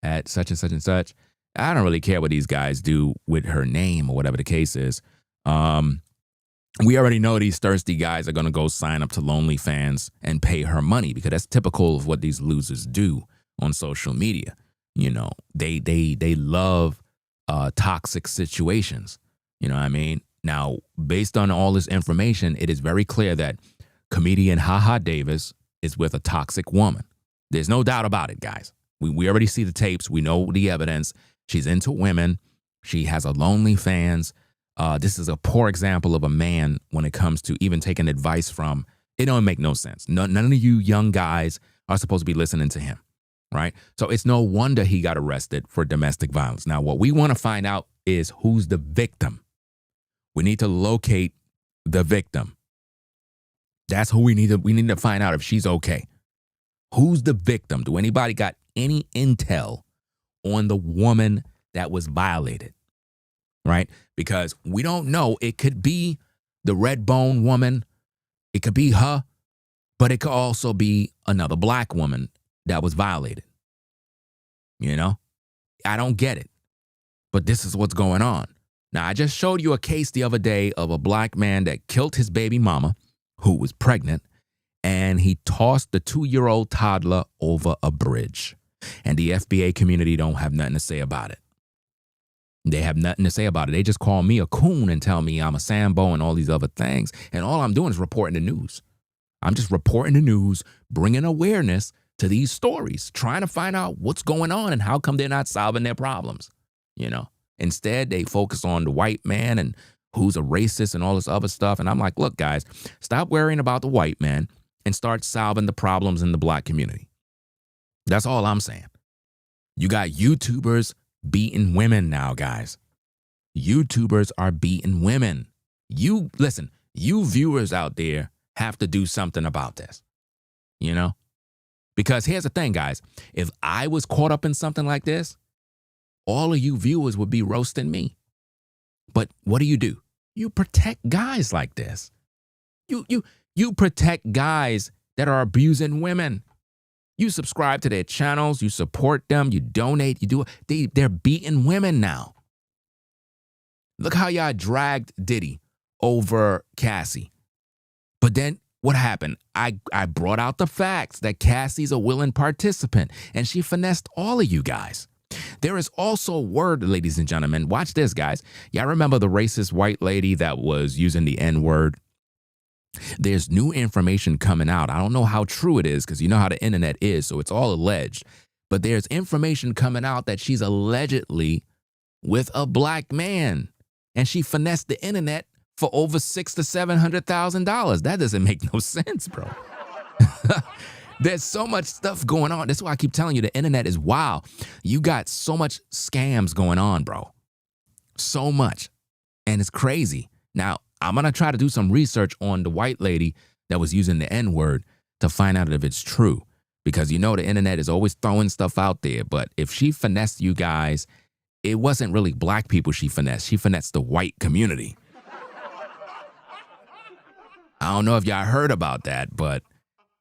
at such and such and such. I don't really care what these guys do with her name or whatever the case is. We already know these thirsty guys are going to go sign up to OnlyFans and pay her money, because that's typical of what these losers do on social media. You know, they love toxic situations. You know what I mean? Now, based on all this information, it is very clear that comedian HaHa Davis is with a toxic woman. There's no doubt about it, guys. We already see the tapes. We know the evidence. She's into women. She has a OnlyFans. This is a poor example of a man when it comes to even taking advice from. It don't make no sense. None of you young guys are supposed to be listening to him, right? So it's no wonder he got arrested for domestic violence. Now, what we want to find out is who's the victim. We need to locate the victim. That's who we need to find out if she's okay. Who's the victim? Do anybody got any intel on the woman that was violated? Right? Because we don't know. It could be the red bone woman. It could be her, but it could also be another black woman that was violated. You know? I don't get it. But this is what's going on. Now, I just showed you a case the other day of a black man that killed his baby mama, who was pregnant, and he tossed the 2-year-old toddler over a bridge. And the FBA community don't have nothing to say about it. They have nothing to say about it. They just call me a coon and tell me I'm a Sambo and all these other things. And all I'm doing is reporting the news. I'm just reporting the news, bringing awareness to these stories, trying to find out what's going on and how come they're not solving their problems. You know, instead, they focus on the white man and who's a racist and all this other stuff. And I'm like, look, guys, stop worrying about the white man and start solving the problems in the black community. That's all I'm saying. You got YouTubers beating women now, guys. YouTubers are beating women. You viewers out there have to do something about this, you know? Because here's the thing, guys. If I was caught up in something like this, all of you viewers would be roasting me. But what do? You protect guys like this. You protect guys that are abusing women. You subscribe to their channels, you support them, you donate, you do it. They're beating women now. Look how y'all dragged Diddy over Cassie. But then what happened? I brought out the facts that Cassie's a willing participant, and she finessed all of you guys. There is also word, ladies and gentlemen. Watch this, guys. Y'all remember the racist white lady that was using the N-word? There's new information coming out. I don't know how true it is because you know how the internet is, so it's all alleged. But there's information coming out that she's allegedly with a black man, and she finessed the internet for over $600,000 to $700,000. That doesn't make no sense, bro. There's so much stuff going on. That's why I keep telling you the internet is wild. You got so much scams going on, bro. So much. And it's crazy. Now, I'm going to try to do some research on the white lady that was using the N-word to find out if it's true. Because you know the internet is always throwing stuff out there. But if she finessed you guys, it wasn't really black people she finessed. She finessed the white community. I don't know if y'all heard about that, but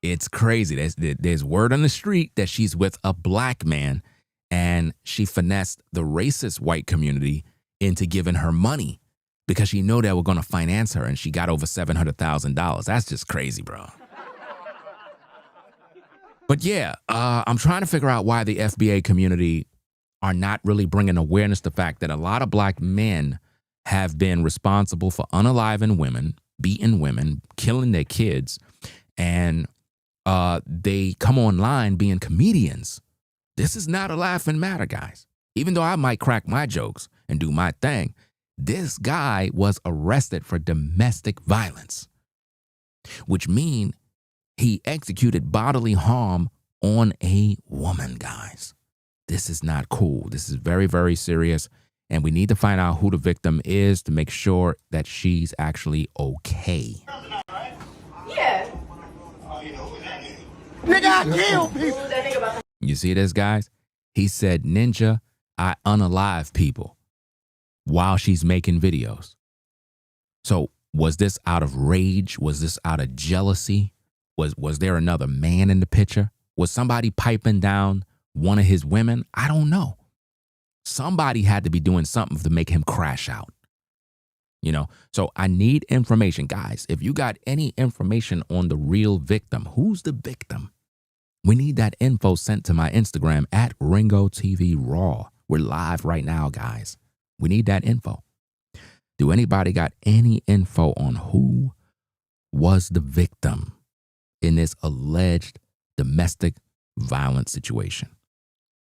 it's crazy. There's word on the street that she's with a black man, and she finessed the racist white community into giving her money because she knew they were going to finance her, and she got over $700,000. That's just crazy, bro. But yeah, I'm trying to figure out why the FBA community are not really bringing awareness to the fact that a lot of black men have been responsible for unaliving women, beating women, killing their kids, and they come online being comedians. This is not a laughing matter, guys. Even though I might crack my jokes and do my thing, this guy was arrested for domestic violence, which means he executed bodily harm on a woman, guys. This is not cool. This is very, very serious. And we need to find out who the victim is to make sure that she's actually okay. Yeah. Nigga, I kill people. You see this, guys? He said, Ninja, I unalive people while she's making videos. So was this out of rage? Was this out of jealousy? Was there another man in the picture? Was somebody piping down one of his women? I don't know. Somebody had to be doing something to make him crash out. You know, so I need information. Guys, if you got any information on the real victim, who's the victim? We need that info sent to my Instagram at Ringo TV Raw. We're live right now, guys. We need that info. Do anybody got any info on who was the victim in this alleged domestic violence situation?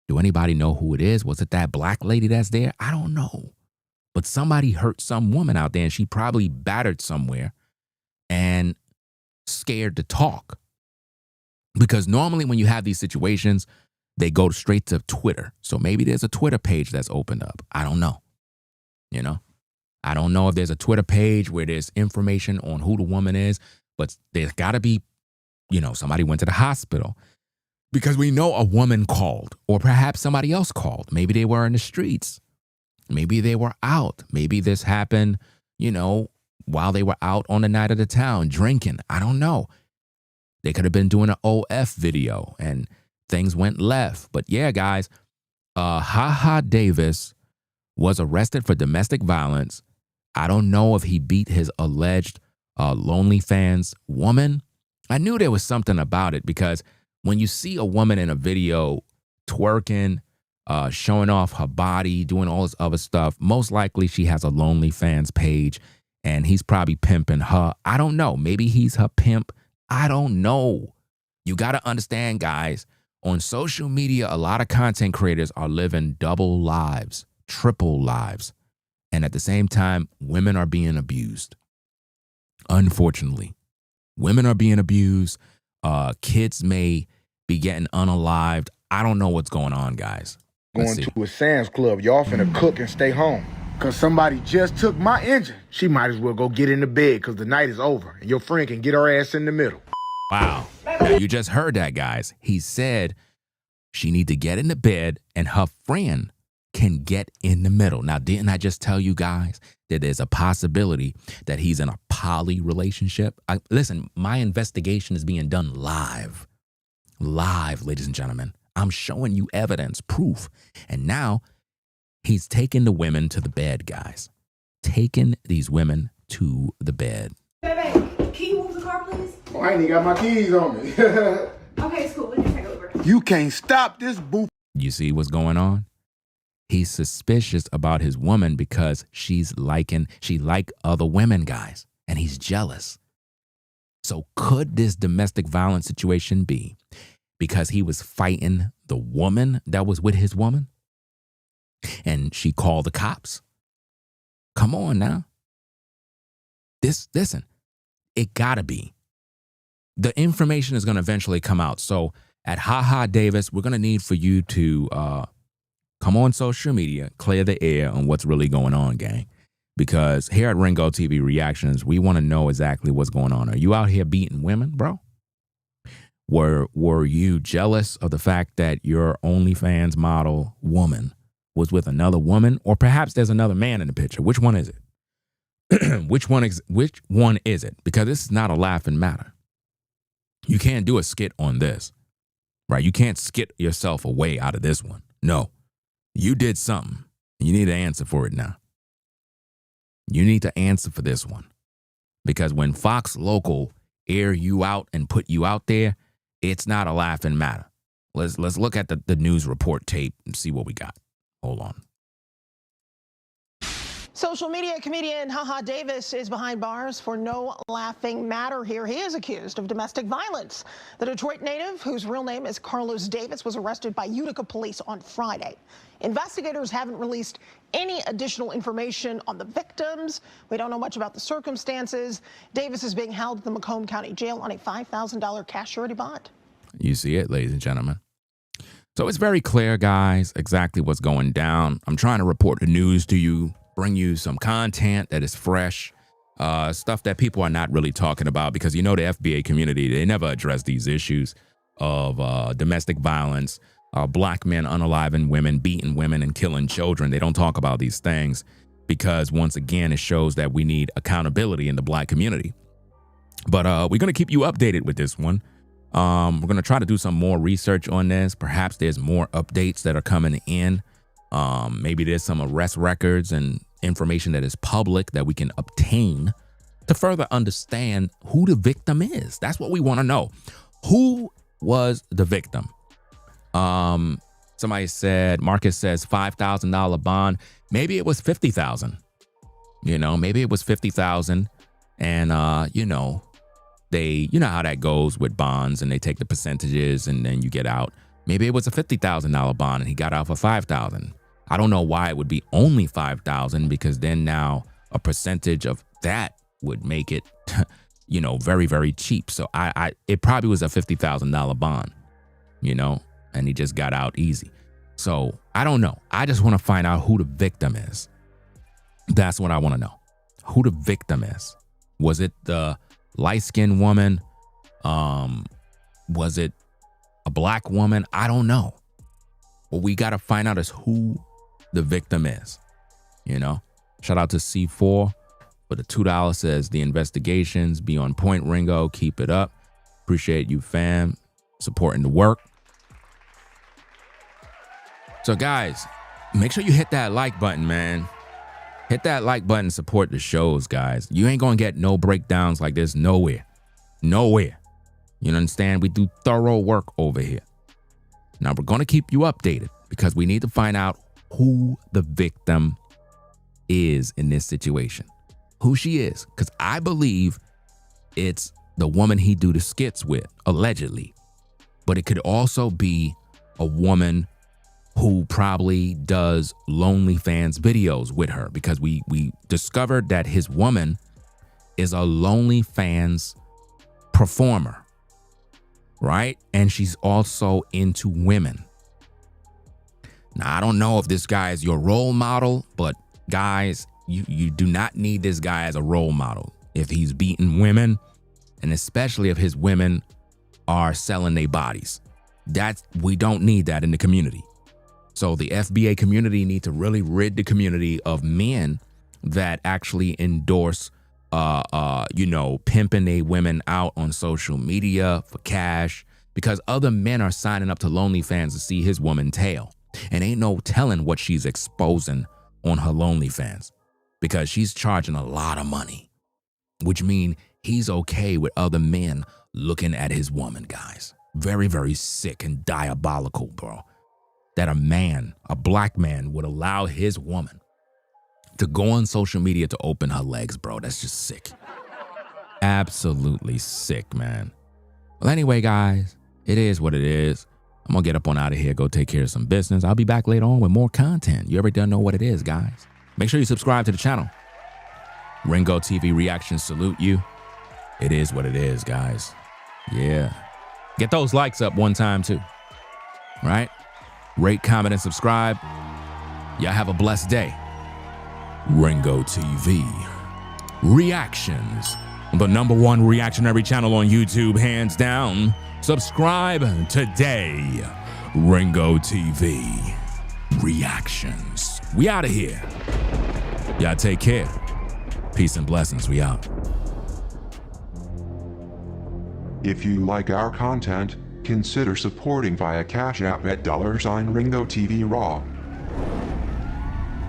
Do anybody know who it is? Was it that black lady that's there? I don't know. But somebody hurt some woman out there, and she probably battered somewhere and scared to talk. Because normally when you have these situations, they go straight to Twitter. So maybe there's a Twitter page that's opened up. I don't know. You know? I don't know if there's a Twitter page where there's information on who the woman is, but there's got to be, you know, somebody went to the hospital. Because we know a woman called, or perhaps somebody else called. Maybe they were in the streets. Maybe they were out. Maybe this happened, you know, while they were out on the night of the town drinking. I don't know. They could have been doing an OF video and things went left. But yeah, guys, Ha Davis was arrested for domestic violence. I don't know if he beat his alleged OnlyFans woman. I knew there was something about it because when you see a woman in a video twerking, showing off her body, doing all this other stuff, most likely she has a OnlyFans page and he's probably pimping her. I don't know. Maybe he's her pimp. I don't know. You got to understand, guys, on social media, a lot of content creators are living double lives, triple lives. And at the same time, women are being abused. Unfortunately, women are being abused. Kids may be getting unalived. I don't know what's going on, guys. Going to a Sam's Club. Y'all finna cook and stay home. Cause somebody just took my engine. She might as well go get in the bed cause the night is over. And your friend can get her ass in the middle. Wow. Now you just heard that, guys. He said she need to get in the bed and her friend can get in the middle. Now, didn't I just tell you guys that there's a possibility that he's in a poly relationship. Listen, my investigation is being done live, ladies and gentlemen. I'm showing you evidence, proof. And now he's taking the women to the bed, guys. Taking these women to the bed. Baby, can you move the car, please? Oh, I ain't even got my keys on me. Okay, it's cool. We can take over. You can't stop this boo. You see what's going on? He's suspicious about his woman because she like other women, guys, and he's jealous. So could this domestic violence situation be because he was fighting the woman that was with his woman and she called the cops? Come on now. Listen, it gotta be. The information is going to eventually come out. So at HaHa Davis, we're going to need for you to come on social media, clear the air on what's really going on, gang. Because here at Ringo TV Reactions, we want to know exactly what's going on. Are you out here beating women, bro? Were you jealous of the fact that your OnlyFans model woman was with another woman? Or perhaps there's another man in the picture. Which one is it? Which one is it? Because this is not a laughing matter. You can't do a skit on this, right? You can't skit yourself away out of this one. No, you did something. You need to answer for it now. You need to answer for this one. Because when Fox Local air you out and put you out there, it's not a laughing matter. Let's look at the news report tape and see what we got. Hold on. Social media comedian HaHa Davis is behind bars for no laughing matter here. He is accused of domestic violence. The Detroit native, whose real name is Carlos Davis, was arrested by Utica police on Friday. Investigators haven't released any additional information on the victims. We don't know much about the circumstances. Davis is being held at the Macomb County Jail on a $5,000 cash surety bond. You see it, ladies and gentlemen. So it's very clear, guys, exactly what's going down. I'm trying to report the news to you, bring you some content that is fresh, stuff that people are not really talking about because, you know, the FBA community, they never address these issues of domestic violence, black men unaliving women, beating women, and killing children. They don't talk about these things because, once again, it shows that we need accountability in the black community. But we're going to keep you updated with this one. We're going to try to do some more research on this. Perhaps there's more updates that are coming in. Maybe there's some arrest records and information that is public that we can obtain to further understand who the victim is. That's what we want to know. Who was the victim? Somebody said, Marcus says $5,000 bond. Maybe it was $50,000. You know, maybe it was $50,000. And, you know how that goes with bonds and they take the percentages and then you get out. Maybe it was a $50,000 bond and he got out for $5,000. I don't know why it would be only $5,000 because then now a percentage of that would make it, you know, very, very cheap. So it probably was a $50,000 bond, you know, and he just got out easy. So I don't know. I just want to find out who the victim is. That's what I want to know. Who the victim is. Was it the light-skinned woman? Was it a black woman? I don't know. What we got to find out is who the victim is, you know? Shout out to C4 for the $2. Says the investigations be on point, Ringo. Keep it up. Appreciate you, fam, supporting the work. So, guys, make sure you hit that like button, man. Hit that like button, support the shows, guys. You ain't gonna get no breakdowns like this nowhere. Nowhere. You understand? We do thorough work over here. Now, we're gonna keep you updated because we need to find out who the victim is in this situation. Who she is. Because I believe it's the woman he do the skits with, allegedly. But it could also be a woman who probably does OnlyFans videos with her because we discovered that his woman is a OnlyFans performer, right? And she's also into women. Now, I don't know if this guy is your role model, but guys, you do not need this guy as a role model if he's beating women, and especially if his women are selling their bodies. We don't need that in the community. So the FBA community need to really rid the community of men that actually endorse pimping they women out on social media for cash because other men are signing up to OnlyFans to see his woman tail. And ain't no telling what she's exposing on her OnlyFans because she's charging a lot of money, which means he's okay with other men looking at his woman, guys. Very, very sick and diabolical, bro. That a black man would allow his woman to go on social media to open her legs, bro. That's just sick. Absolutely sick, man. Well, anyway, guys, it is what it is. I'm going to get up on out of here, go take care of some business. I'll be back later on with more content. You already know what it is, guys. Make sure you subscribe to the channel. Ringo TV Reactions salute you. It is what it is, guys. Yeah. Get those likes up one time, too. Right? Rate, comment, and subscribe. Y'all have a blessed day. Ringo TV Reactions, the #1 reactionary channel on YouTube, hands down. Subscribe today. Ringo TV Reactions. We out of here. Y'all take care. Peace and blessings. We out. If you like our content, consider supporting via Cash App at $Ringo TV Raw.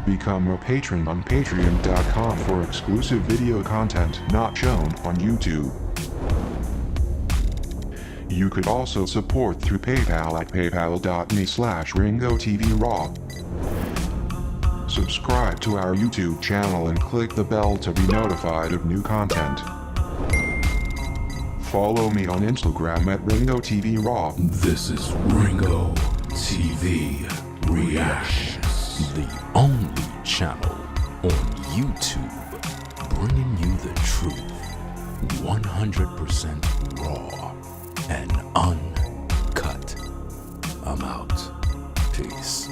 Become a patron on patreon.com for exclusive video content not shown on YouTube. You could also support through PayPal at paypal.me/RingoTVRaw. Subscribe to our YouTube channel and click the bell to be notified of new content. Follow me on Instagram at Ringo TV Raw. This is Ringo TV Reactions, the only channel on YouTube bringing you the truth 100% raw and uncut. I'm out. Peace.